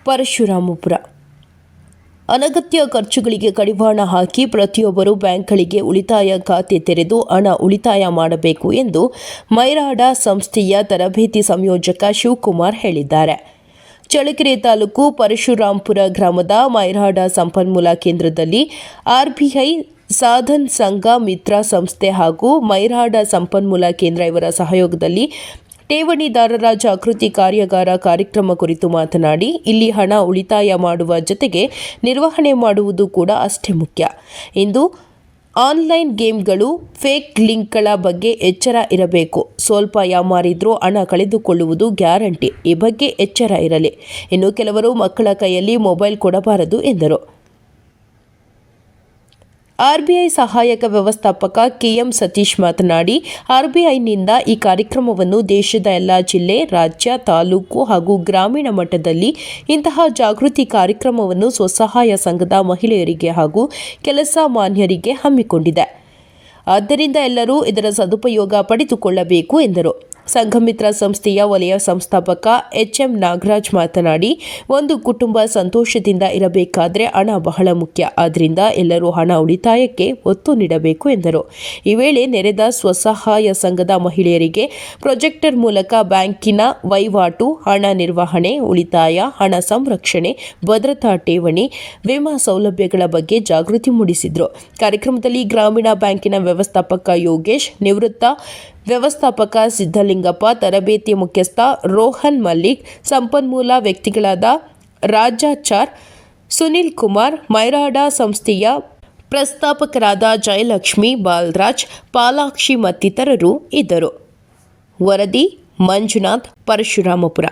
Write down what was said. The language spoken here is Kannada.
ಪರಶುರಾಮಪುರ. ಅನಗತ್ಯ ಖರ್ಚುಗಳಿಗೆ ಕಡಿವಾಣ ಹಾಕಿ ಪ್ರತಿಯೊಬ್ಬರು ಬ್ಯಾಂಕ್ಗಳಿಗೆ ಉಳಿತಾಯ ಖಾತೆ ತೆರೆದು ಹಣ ಉಳಿತಾಯ ಮಾಡಬೇಕು ಎಂದು ಮೈರಾಡ ಸಂಸ್ಥೆಯ ತರಬೇತಿ ಸಂಯೋಜಕ ಶಿವಕುಮಾರ್ ಹೇಳಿದ್ದಾರೆ. ಚಳ್ಳಕೆರೆ ತಾಲೂಕು ಪರಶುರಾಂಪುರ ಗ್ರಾಮದ ಮೈರಾಡ ಸಂಪನ್ಮೂಲ ಕೇಂದ್ರದಲ್ಲಿ ಆರ್ಬಿಐ ಸಾಧನ್ ಸಂಘ ಮಿತ್ರ ಸಂಸ್ಥೆ ಹಾಗೂ ಮೈರಾಡ ಸಂಪನ್ಮೂಲ ಕೇಂದ್ರ ಇವರ ಸಹಯೋಗದಲ್ಲಿ ಠೇವಣಿದಾರರ ಜಾಗೃತಿ ಕಾರ್ಯಾಗಾರ ಕಾರ್ಯಕ್ರಮ ಕುರಿತು ಮಾತನಾಡಿ, ಇಲ್ಲಿ ಹಣ ಉಳಿತಾಯ ಮಾಡುವ ಜೊತೆಗೆ ನಿರ್ವಹಣೆ ಮಾಡುವುದು ಕೂಡ ಅಷ್ಟೇ ಮುಖ್ಯ. ಇಂದು ಆನ್ಲೈನ್ ಗೇಮ್ಗಳು, ಫೇಕ್ ಲಿಂಕ್ಗಳ ಬಗ್ಗೆ ಎಚ್ಚರ ಇರಬೇಕು. ಸ್ವಲ್ಪ ಯಾಮಾರಿದ್ರೂ ಹಣ ಕಳೆದುಕೊಳ್ಳುವುದು ಗ್ಯಾರಂಟಿ. ಈ ಬಗ್ಗೆ ಎಚ್ಚರ ಇರಲಿ. ಇನ್ನು ಕೆಲವರು ಮಕ್ಕಳ ಕೈಯಲ್ಲಿ ಮೊಬೈಲ್ ಕೊಡಬಾರದು ಎಂದರು. ಆರ್ಬಿಐ ಸಹಾಯಕ ವ್ಯವಸ್ಥಾಪಕ ಕೆಎಂ ಸತೀಶ್ ಮಾತನಾಡಿ, ಆರ್ಬಿಐನಿಂದ ಈ ಕಾರ್ಯಕ್ರಮವನ್ನು ದೇಶದ ಎಲ್ಲ ಜಿಲ್ಲೆ, ರಾಜ್ಯ, ತಾಲೂಕು ಹಾಗೂ ಗ್ರಾಮೀಣ ಮಟ್ಟದಲ್ಲಿ ಇಂತಹ ಜಾಗೃತಿ ಕಾರ್ಯಕ್ರಮವನ್ನು ಸ್ವಸಹಾಯ ಸಂಘದ ಮಹಿಳೆಯರಿಗೆ ಹಾಗೂ ಕೆಲಸ ಮಾನ್ಯರಿಗೆ ಹಮ್ಮಿಕೊಂಡಿದೆ. ಆದ್ದರಿಂದ ಎಲ್ಲರೂ ಇದರ ಸದುಪಯೋಗ ಪಡೆದುಕೊಳ್ಳಬೇಕು ಎಂದರು. ಸಂಘಮಿತ್ರ ಸಂಸ್ಥೆಯ ವಲಯ ಸಂಸ್ಥಾಪಕ ಎಚ್ಎಂ ನಾಗರಾಜ್ ಮಾತನಾಡಿ, ಒಂದು ಕುಟುಂಬ ಸಂತೋಷದಿಂದ ಇರಬೇಕಾದರೆ ಹಣ ಬಹಳ ಮುಖ್ಯ. ಆದ್ದರಿಂದ ಎಲ್ಲರೂ ಹಣ ಉಳಿತಾಯಕ್ಕೆ ಒತ್ತು ನೀಡಬೇಕು ಎಂದರು. ಈ ವೇಳೆ ನೆರೆದ ಸ್ವಸಹಾಯ ಸಂಘದ ಮಹಿಳೆಯರಿಗೆ ಪ್ರೊಜೆಕ್ಟರ್ ಮೂಲಕ ಬ್ಯಾಂಕಿನ ವಹಿವಾಟು, ಹಣ ನಿರ್ವಹಣೆ, ಉಳಿತಾಯ, ಹಣ ಸಂರಕ್ಷಣೆ, ಭದ್ರತಾ ಠೇವಣಿ, ವಿಮಾ ಸೌಲಭ್ಯಗಳ ಬಗ್ಗೆ ಜಾಗೃತಿ ಮೂಡಿಸಿದರು. ಕಾರ್ಯಕ್ರಮದಲ್ಲಿ ಗ್ರಾಮೀಣ ಬ್ಯಾಂಕಿನ ವ್ಯವಸ್ಥಾಪಕ ಯೋಗೇಶ್, ನಿವೃತ್ತ ವ್ಯವಸ್ಥಾಪಕ ಸಿದ್ದಲಿಂಗಪ್ಪ, ತರಬೇತಿ ಮುಖ್ಯಸ್ಥ ರೋಹನ್ ಮಲ್ಲಿಕ್, ಸಂಪನ್ಮೂಲ ವ್ಯಕ್ತಿಗಳಾದ ರಾಜಾಚಾರ್, ಸುನಿಲ್ ಕುಮಾರ್, ಮೈರಾಡ ಸಂಸ್ಥೆಯ ಪ್ರಸ್ಥಾಪಕರಾದ ಜಯಲಕ್ಷ್ಮಿ, ಬಾಲರಾಜ್, ಪಾಲಾಕ್ಷಿ ಮತ್ತಿತರರು ಇದ್ದರು. ವರದಿ ಮಂಜುನಾಥ್, ಪರಶುರಾಮಪುರ.